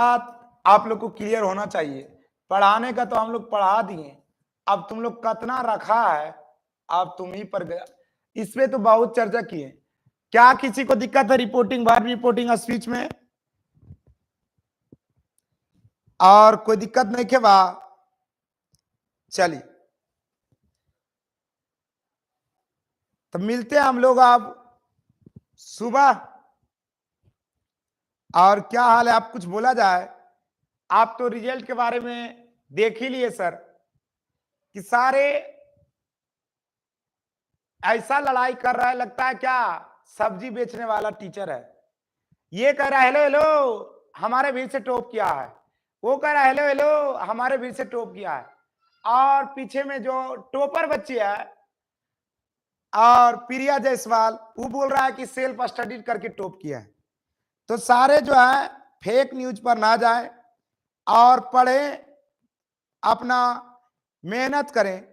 बात आप लोग को क्लियर होना चाहिए। पढ़ाने का तो हम लोग पढ़ा दिए, अब तुम लोग कितना रखा है, अब तुम ही पर गया। इस पे तो बहुत चर्चा किए। क्या किसी को दिक्कत है रिपोर्टिंग, वर्ब रिपोर्टिंग स्पीच में? और कोई दिक्कत नहीं के बा? चलिए, तो मिलते हैं हम लोग अब सुबह। और क्या हाल है, आप कुछ बोला जाए? आप तो रिजल्ट के बारे में देख ही लिए सर, कि सारे ऐसा लड़ाई कर रहा है, लगता है क्या सब्जी बेचने वाला टीचर है। ये कह रहा है हेलो हेलो हमारे भीड़ से टॉप किया है, वो कह रहा है हेलो हेलो हमारे भीड़ से टॉप किया है, और पीछे में जो टॉपर बच्ची है और प्रिया जायसवाल, वो बोल रहा है कि सेल्फ स्टडी करके टॉप किया है। तो सारे जो है फेक न्यूज पर ना जाए और पढ़ें, अपना मेहनत करें।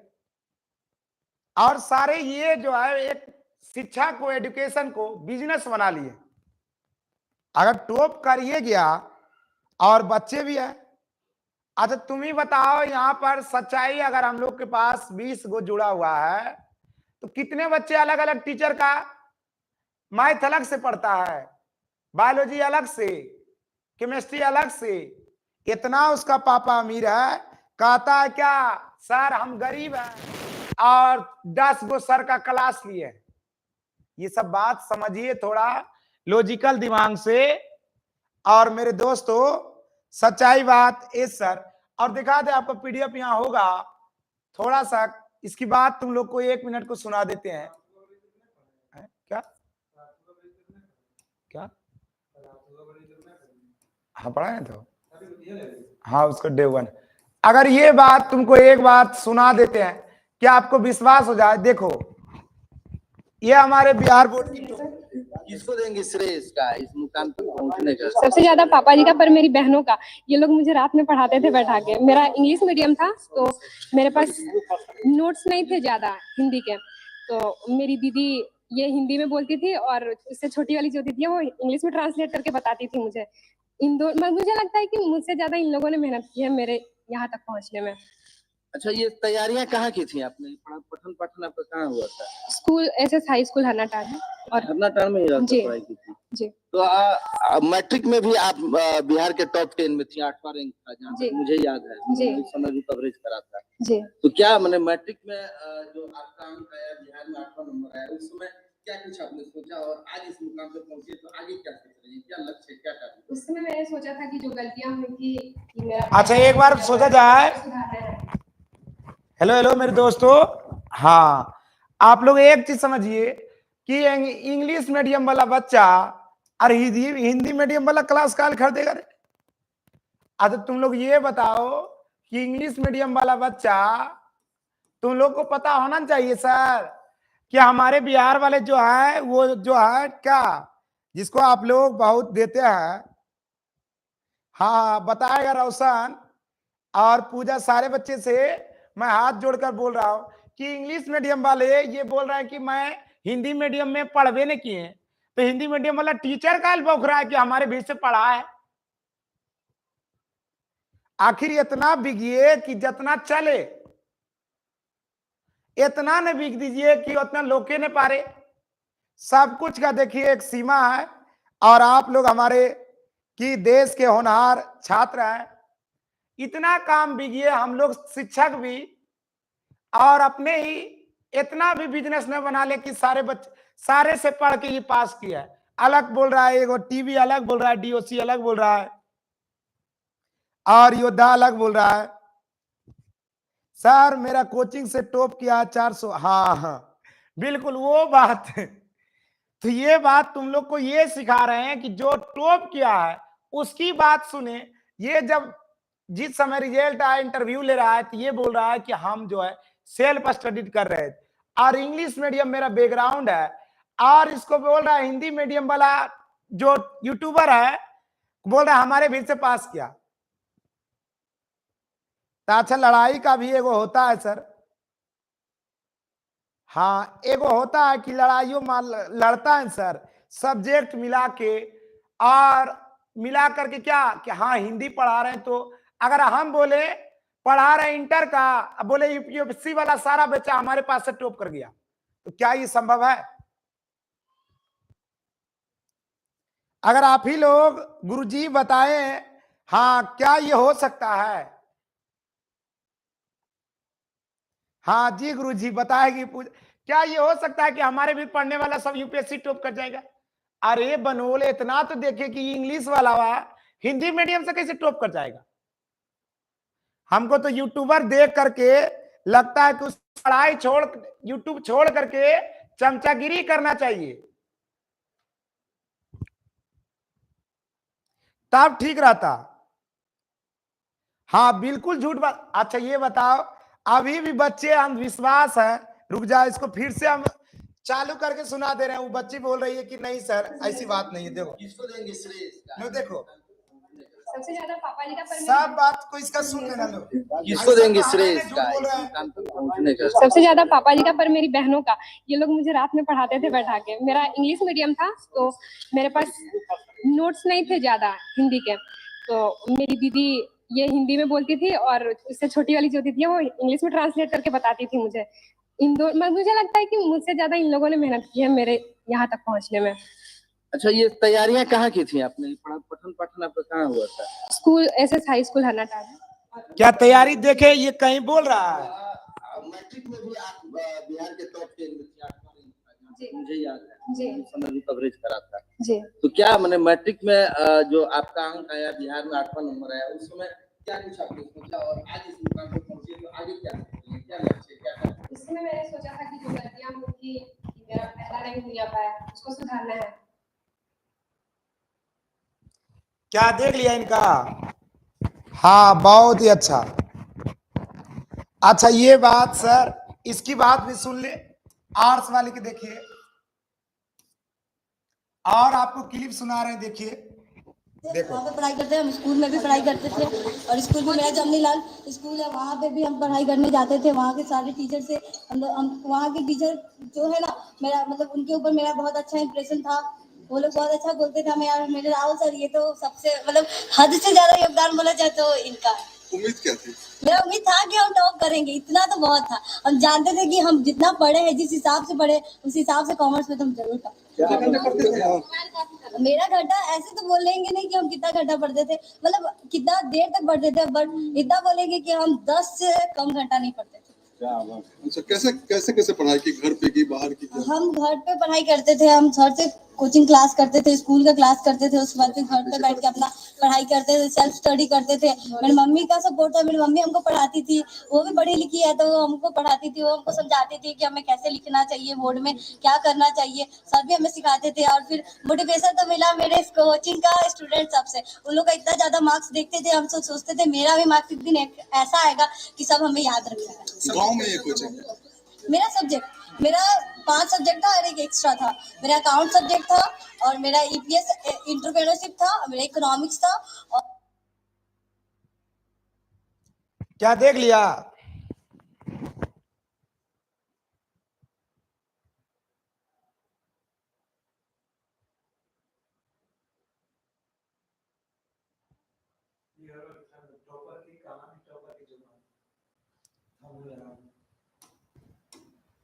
और सारे ये जो है एक शिक्षा को, एजुकेशन को बिजनेस बना लिए। अगर टॉप करिए गया और बच्चे भी है, अच्छा तुम ही बताओ, यहाँ पर सच्चाई अगर हम लोग के पास 20 गो जुड़ा हुआ है, तो कितने बच्चे अलग अलग टीचर का मैथ अलग से पढ़ता है, बायोलॉजी अलग से, केमिस्ट्री अलग से। इतना उसका पापा अमीर है, कहता है क्या सर हम गरीब हैं और 10 गो सर का क्लास लिए। ये सब बात समझिए थोड़ा लॉजिकल दिमाग से। और मेरे दोस्तों, सच्चाई बात इस सर, और दिखा दे आपको पीडीएफ यहाँ होगा, थोड़ा सा इसकी बात तुम लोग को 1 मिनट को सुना देते हैं। क्या क्या हाँ पढ़ाए तो, हाँ उसको डे 1। अगर ये बात तुमको एक बात सुना देते हैं, क्या आपको विश्वास हो जाए? देखो, ये हमारे बिहार बोर्ड की किसको देंगे श्रेय इसका, इस मुकाम तक पहुंचने का? सबसे ज्यादा पापा जी का, पर मेरी बहनों का। ये लोग मुझे रात में पढ़ाते थे बैठा के। मेरा इंग्लिश मीडियम था, तो मेरे पास नोट्स नहीं थे ज्यादा हिंदी के, तो मेरी दीदी ये हिंदी में बोलती थी और उससे छोटी वाली जो दीदी है वो इंग्लिश में ट्रांसलेट करके बताती थी मुझे। इन दो मुझे लगता है कि मुझसे ज्यादा इन लोगों ने मेहनत की है मेरे यहाँ तक पहुँचने में। अच्छा, ये तैयारियां कहाँ की थी आपने? पठन पाठन आपका कहाँ हुआ था? School SS high school Harnatand में, और हरनाटांड में ही रहकर पढ़ाई की थी जी। तो मैट्रिक में भी आप बिहार के टॉप 10 में थी, 8वां रैंक था जहाँ तक मुझे याद है। जी। उस समय भी कवरेज करा था जी। तो क्या मैंने मैट्रिक में जो आपका अंक आया, बिहार में 8वां नंबर आया, उस समय क्या कुछ आपने सोचा और आज इस मुकाम पे पहुंचे तो आगे क्या सोच रही है, क्या लक्ष्य, क्या टारगेट? उस समय मैंने सोचा था कि जो गलतियां हुई थी कि मेरा, अच्छा एक बार सोचा जाए। हेलो हेलो मेरे दोस्तों, हाँ आप लोग एक चीज समझिए कि इंग्लिश मीडियम वाला बच्चा और हिंदी मीडियम वाला क्लास काल खरीदेगा रे? अच्छा तुम लोग ये बताओ कि इंग्लिश मीडियम वाला बच्चा, तुम लोग को पता होना चाहिए सर कि हमारे बिहार वाले जो है वो जो है क्या, जिसको आप लोग बहुत देते हैं, हाँ बताएगा रोशन और पूजा, सारे बच्चे से मैं हाथ जोड़कर बोल रहा हूं कि इंग्लिश मीडियम वाले ये बोल रहे हैं कि मैं हिंदी मीडियम में पढ़वे नहीं किए, तो हिंदी मीडियम वाला टीचर का बौख रहा है कि हमारे बीच से पढ़ा है। आखिर इतना बिगिए कि जितना चले, इतना न बिक दीजिए कि उतना लोके ने पारे। सब कुछ का देखिए एक सीमा है, और आप लोग हमारे की देश के होनहार छात्र हैं, इतना काम बिगिए हम लोग शिक्षक भी, और अपने ही इतना भी बिजनेस न बना ले कि सारे बच्चे सारे से पढ़ के ये पास किया है। अलग बोल रहा है, एगो टीवी अलग बोल रहा है, डीओसी अलग बोल रहा है, और योद्धा अलग बोल रहा है। सर मेरा कोचिंग से टॉप किया 400, हाँ हाँ बिल्कुल वो बात। तो ये बात तुम लोग को ये सिखा रहे हैं कि जो टॉप किया है उसकी बात सुने। ये जब जिस समय रिजल्ट आया, इंटरव्यू ले रहा है, तो ये बोल रहा है कि हम जो है सेल्फ स्टडी कर रहे थे, और इंग्लिश मीडियम मेरा बैकग्राउंड है, और इसको बोल रहा है हिंदी मीडियम वाला जो यूट्यूबर है बोल रहा है हमारे भीड़ से पास किया। तो अच्छा लड़ाई का भी एगो होता है सर, हाँ एगो होता है कि लड़ाइयों में लड़ता है सर, सब्जेक्ट मिला के, और मिला करके क्या कि हाँ हिंदी पढ़ा रहे हैं, तो अगर हम बोले पढ़ा रहे हैं इंटर का, अब बोले यूपीएससी वाला सारा बच्चा हमारे पास से टॉप कर गया, तो क्या ये संभव है? अगर आप ही लोग गुरुजी बताएं, हाँ क्या ये हो सकता है? हाँ जी गुरुजी बताएगी, क्या ये हो सकता है कि हमारे भी पढ़ने वाला सब यूपीएससी टॉप कर जाएगा? अरे बनोले, इतना तो देखे कि इंग्लिश वाला हिंदी मीडियम से कैसे टॉप कर जाएगा? हमको तो यूट्यूबर देख करके लगता है कि उस पढ़ाई छोड़, यूट्यूब छोड़ करके चमचागिरी करना चाहिए, तब ठीक रहता। हाँ बिल्कुल झूठ बात। अच्छा ये बताओ, अभी भी बच्चे अंधविश्वास है, रुक जाओ इसको फिर से हम चालू करके सुना दे रहे हैं। वो बच्ची बोल रही है कि नहीं सर ऐसी बात नहीं है। देखो किसको देंगे श्रेय इसका? लो देखो, सबसे ज्यादा पापा जी का, पर सब बात को इसका सुन लेना। लो किसको देंगे श्रेय इसका बोल रहा है। मुकाम तक पहुंचने का? सबसे ज्यादा पापा जी का, पर मेरी बहनों का। ये लोग मुझे रात में पढ़ाते थे बैठा के। मेरा इंग्लिश मीडियम था, तो मेरे पास नोट्स नहीं थे ज्यादा हिंदी के, तो मेरी दीदी ये हिंदी में बोलती थी और उससे छोटी वाली जो दीदी है वो इंग्लिश में ट्रांसलेट करके बताती थी मुझे। मुझे लगता है कि मुझसे ज्यादा इन लोगों ने मेहनत की है मेरे यहाँ तक पहुँचने में। अच्छा, ये तैयारियां कहाँ की थी आपने? पठन पाठन आपका कहाँ हुआ था? स्कूल एसएस हाई स्कूल हरनाटा है। क्या तैयारी देखे ये कहीं बोल रहा है? मैट्रिक में भी आप बिहार के टॉप 10 में थे, जी। मुझे याद है जी। उस समय भी कवरेज करा था। जी। तो क्या मैंने मैट्रिक में जो आपका अंक आया, बिहार में 8वां नंबर आया, उस समय क्या कुछ आपने सोचा और आज इस मुकाम पे पहुंचे, तो आगे क्या सोचते हैं, क्या लक्ष्य है, क्या करना है? उस समय मैंने सोचा था कि जो गलतियां होंगी, मेरा पहला रैंक नहीं आ पाया, उसको सुधारना है। क्या देख लिया इनका? हाँ बहुत ही अच्छा। अच्छा ये बात सर, इसकी बात भी सुन ले, आर्ट्स वाले की देखिए, और आपको क्लिप सुना रहे हैं, देखिए देखो। वहाँ पे पढ़ाई करते हैं, हम स्कूल में भी पढ़ाई करते थे, और स्कूल में मेरा जमनीलाल स्कूल है, वहाँ पे भी हम पढ़ाई करने जाते थे। वहाँ के सारे टीचर से हम वहाँ के टीचर जो है ना, मेरा मतलब उनके ऊपर मेरा बहुत अच्छा इंप्रेशन था। वो लोग बहुत अच्छा बोलते थे हमें, यार मेरे राहुल सर ये तो सबसे मतलब हद से ज्यादा योगदान बोला जाए तो इनका। उम्मीद क्या थी? मेरा उम्मीद था कि हम टॉप करेंगे, इतना तो बहुत था। हम जानते थे कि हम जितना पढ़े हैं, जिस हिसाब से पढ़े उस हिसाब से कॉमर्स में तो हम जरूर टॉप। मेरा घंटा ऐसे तो बोलेंगे नहीं कि हम कितना घंटा पढ़ते थे, मतलब कितना देर तक पढ़ते थे, बट इतना बोलेंगे कि हम 10 से कम घंटा नहीं पढ़ते थे। अच्छा, कैसे कैसे कैसे पढ़ाई की, घर पे की, बाहर की? हम घर पे पढ़ाई करते थे, हम सर से कोचिंग क्लास करते थे, स्कूल का क्लास करते थे, उसके बाद फिर घर पे बैठ के अपना पढ़ाई करते थे, सेल्फ स्टडी करते थे। मेरी मम्मी का सपोर्ट था, मेरी मम्मी हमको पढ़ाती थी, वो भी पढ़ी लिखी है, तो वो हमको पढ़ाती थी, वो हमको समझाती थी कि हमें कैसे लिखना चाहिए, बोर्ड में क्या करना चाहिए, सर भी हमें सिखाते थे। और फिर मोटिवेशन तो मिला मेरे कोचिंग का स्टूडेंट सबसे, उन लोग का इतना ज्यादा मार्क्स देखते थे, हम सोचते थे मेरा भी मार्क्स एक दिन ऐसा आएगा कि सब हमें याद रखेगा। गाँव में ये कोचिंग? मेरा सब्जेक्ट, मेरा 5 सब्जेक्ट था और एक एक्स्ट्रा था। मेरा अकाउंट सब्जेक्ट था, और मेरा ईपीएस एंटरप्रेन्योरशिप था, मेरा इकोनॉमिक्स था। और क्या देख लिया?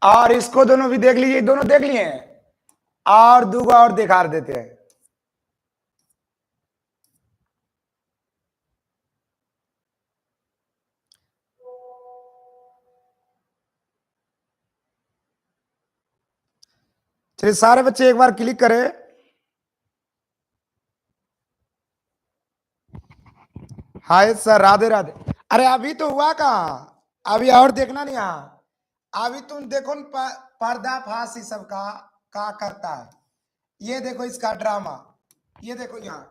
और इसको दोनों भी देख लीजिए, दोनों देख लिए हैं, और दूगो और दिखा देते हैं। चलिए सारे बच्चे एक बार क्लिक करें। Hi sir, Radhe Radhe. अरे अभी तो हुआ कहाँ, अभी और देखना नहीं। यहाँ अभी तुम देखो पर्दाफाश इस सब का करता है। ये देखो इसका ड्रामा, ये देखो यहाँ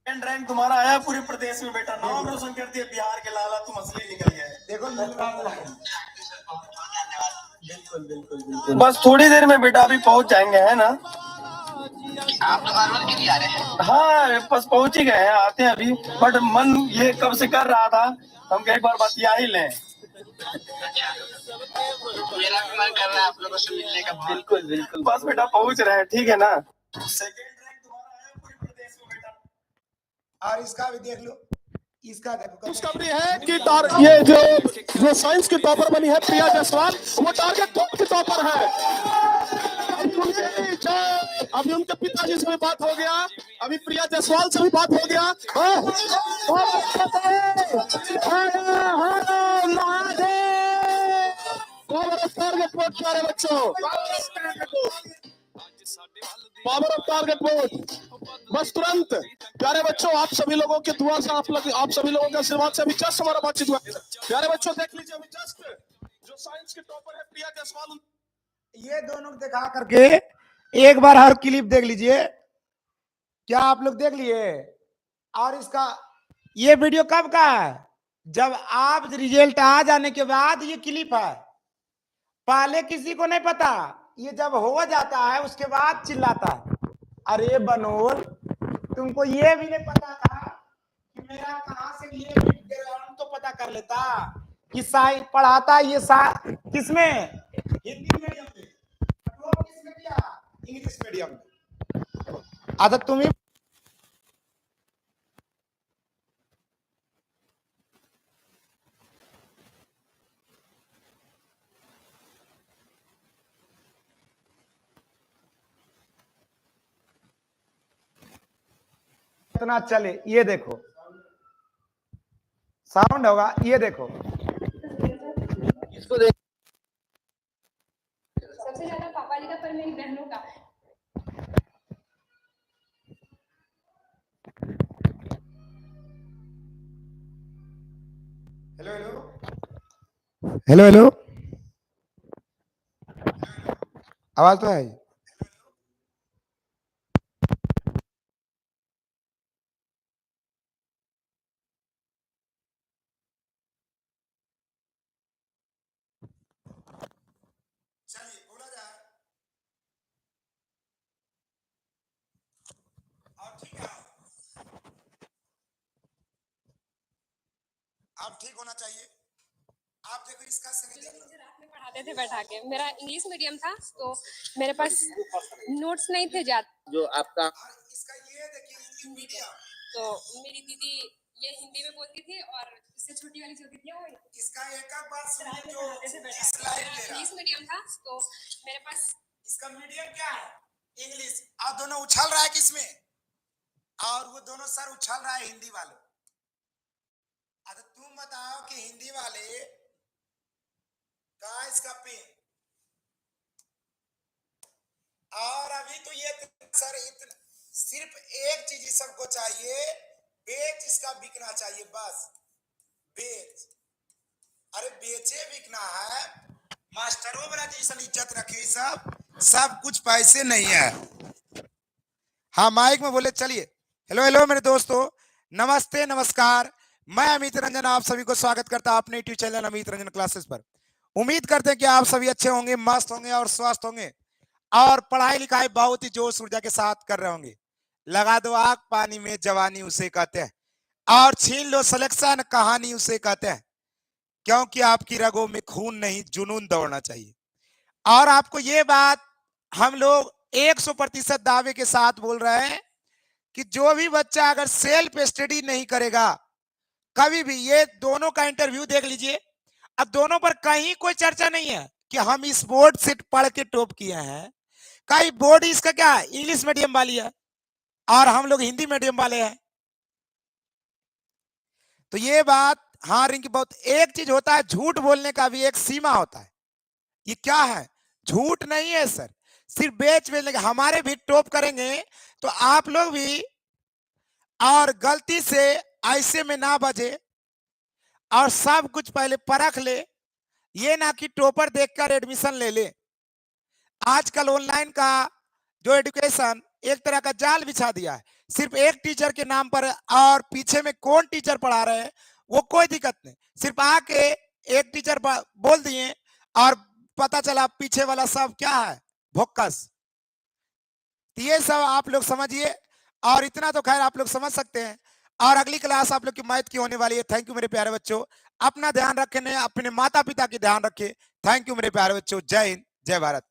रैंक तुम्हारा आया पूरे प्रदेश में बेटा, नाम रोशन कर दिया बिहार के लाला, तुम असली निकल गए। देखो बिल्कुल बिल्कुल बिल्कुल, बस थोड़ी देर में बेटा अभी पहुंच जाएंगे, है ना? आप लोग आनंद के लिए आ रहे हैं? हाँ बस पहुंच ही गए हैं, आते हैं अभी। बट मन ये कब से कर रहा था हम एक बार बतिया ही लें। अच्छा, मेरा भी मन कर रहा है आप लोगों से मिलने का। बिल्कुल बिल्कुल, बस बेटा पहुंच रहे हैं, ठीक है ना? सेकंड रैंक तुम्हारा आया पूरे प्रदेश में बेटा। और इसका भी देख लो, इसका देखो खुशखबरी है कि ये जो साइंस की टॉपर बनी है प्रिया जायसवाल, वो टारगेट 2 की टॉपर है। अभी उनके पिताजी से भी बात हो गया, अभी प्रिया जायसवाल से भी बात हो गया। टारगेट वोट प्यारे बच्चों, पावर ऑफ टारगेट वोट। बस तुरंत प्यारे बच्चों, आप सभी लोगों के दुआ से, आप सभी लोगों के आशीर्वाद से अभी जस्ट हमारा बातचीत हुआ। प्यारे बच्चों देख लीजिए, अभी जस्ट जो साइंस के टॉपर है प्रिया जायसवाल, ये दोनों दिखा करके एक बार हर क्लिप देख लीजिए। क्या आप लोग देख लिए? और इसका ये वीडियो कब का है? जब आप रिजल्ट आ जाने के बाद ये क्लिप है, पहले किसी को नहीं पता। ये जब हो जाता है उसके बाद चिल्लाता है, अरे बनोल तुमको ये भी नहीं पता था कि मेरा कहां से ये बैकग्राउंड तो पता कर लेता कि साइंस पढ़ाता ये किसमें? हिंदी मीडियम में। तो किसमें किया? इंग्लिश मीडियम में। अच्छा तुम्हें इतना चले, ये देखो साउंड होगा, ये देखो इसको देख। सबसे ज्यादा पापा जी का पर मेरी बहनों का। हेलो हेलो हेलो हेलो, आवाज तो है। चलिए बोला जाए अब ठीक है, अब ठीक होना चाहिए। आप देखो इसका सही देखो। मुझे रात में पढ़ाते थे बैठा के, मेरा इंग्लिश मीडियम था तो मेरे पास नोट्स नहीं थे ज्यादा। जो आपका और इसका ये देखिए इंग्लिश मीडियम, तो मेरी दीदी ये हिंदी में बोलती थी और इससे छोटी वाली जो दीदी है वो इसका एक बार सुनिए रात में जो पढ़ाते थे बैठा के। स्लाइड मेरा ले रहा इंग्लिश मीडियम था तो मेरे पास इसका मीडियम क्या है? इंग्लिश। आप दोनों उछल रहा है किसमें? और वो दोनों सर उछल रहा है हिंदी वाले। अच्छा तुम बताओ कि हिंदी वाले का इसका पेन, और अभी तो ये सर इतना सिर्फ एक चीज ही सबको चाहिए, बेच इसका बिकना चाहिए बस, बेच। अरे बेचे बिकना है, मास्टरों वाला जैसा इज्जत रखे, सब कुछ पैसे नहीं है। हाँ माइक में बोले चलिए। हेलो हेलो मेरे दोस्तों, नमस्ते नमस्कार, मैं अमित रंजन आप सभी को स्वागत करता हूं अपने YouTube channel Amit Ranjan classes पर। उम्मीद करते हैं कि आप सभी अच्छे होंगे, मस्त होंगे और स्वस्थ होंगे और पढ़ाई लिखाई बहुत ही जोश ऊर्जा के साथ कर रहे होंगे। लगा दो आग पानी में जवानी उसे कहते हैं, और छीन लो सिलेक्शन कहानी उसे कहते हैं, क्योंकि आपकी रगों में खून नहीं जुनून दौड़ना चाहिए। और आपको ये बात हम लोग 100% दावे के साथ बोल रहे हैं कि जो भी बच्चा अगर सेल्फ स्टडी नहीं करेगा कभी भी, ये दोनों का इंटरव्यू देख लीजिए, अब दोनों पर कहीं कोई चर्चा नहीं है कि हम इस बोर्ड से पढ़ के टॉप किए हैं। कई बोर्ड इसका क्या है, इंग्लिश मीडियम वाली है और हम लोग हिंदी मीडियम वाले हैं। तो ये बात हाँ रिंकी बहुत, एक चीज होता है झूठ बोलने का भी एक सीमा होता है। ये क्या है, झूठ नहीं है सर, सिर्फ बेच बेचने का। हमारे भी टॉप करेंगे तो आप लोग भी, और गलती से ऐसे में ना बजे और सब कुछ पहले परख ले, ये ना कि टॉपर देखकर एडमिशन ले ले। आजकल ऑनलाइन का जो एजुकेशन एक तरह का जाल बिछा दिया है, सिर्फ एक टीचर के नाम पर, और पीछे में कौन टीचर पढ़ा रहे हैं वो कोई दिक्कत नहीं, सिर्फ आके एक टीचर बोल दिए और पता चला पीछे वाला सब क्या है, भोक्कस। ये सब आप लोग समझिए, और इतना तो खैर आप लोग समझ सकते हैं। और अगली क्लास आप लोग की मैथ की होने वाली है। थैंक यू मेरे प्यारे बच्चों, अपना ध्यान रखने, अपने माता पिता की ध्यान रखें। थैंक यू मेरे प्यारे बच्चों, जय हिंद जय भारत।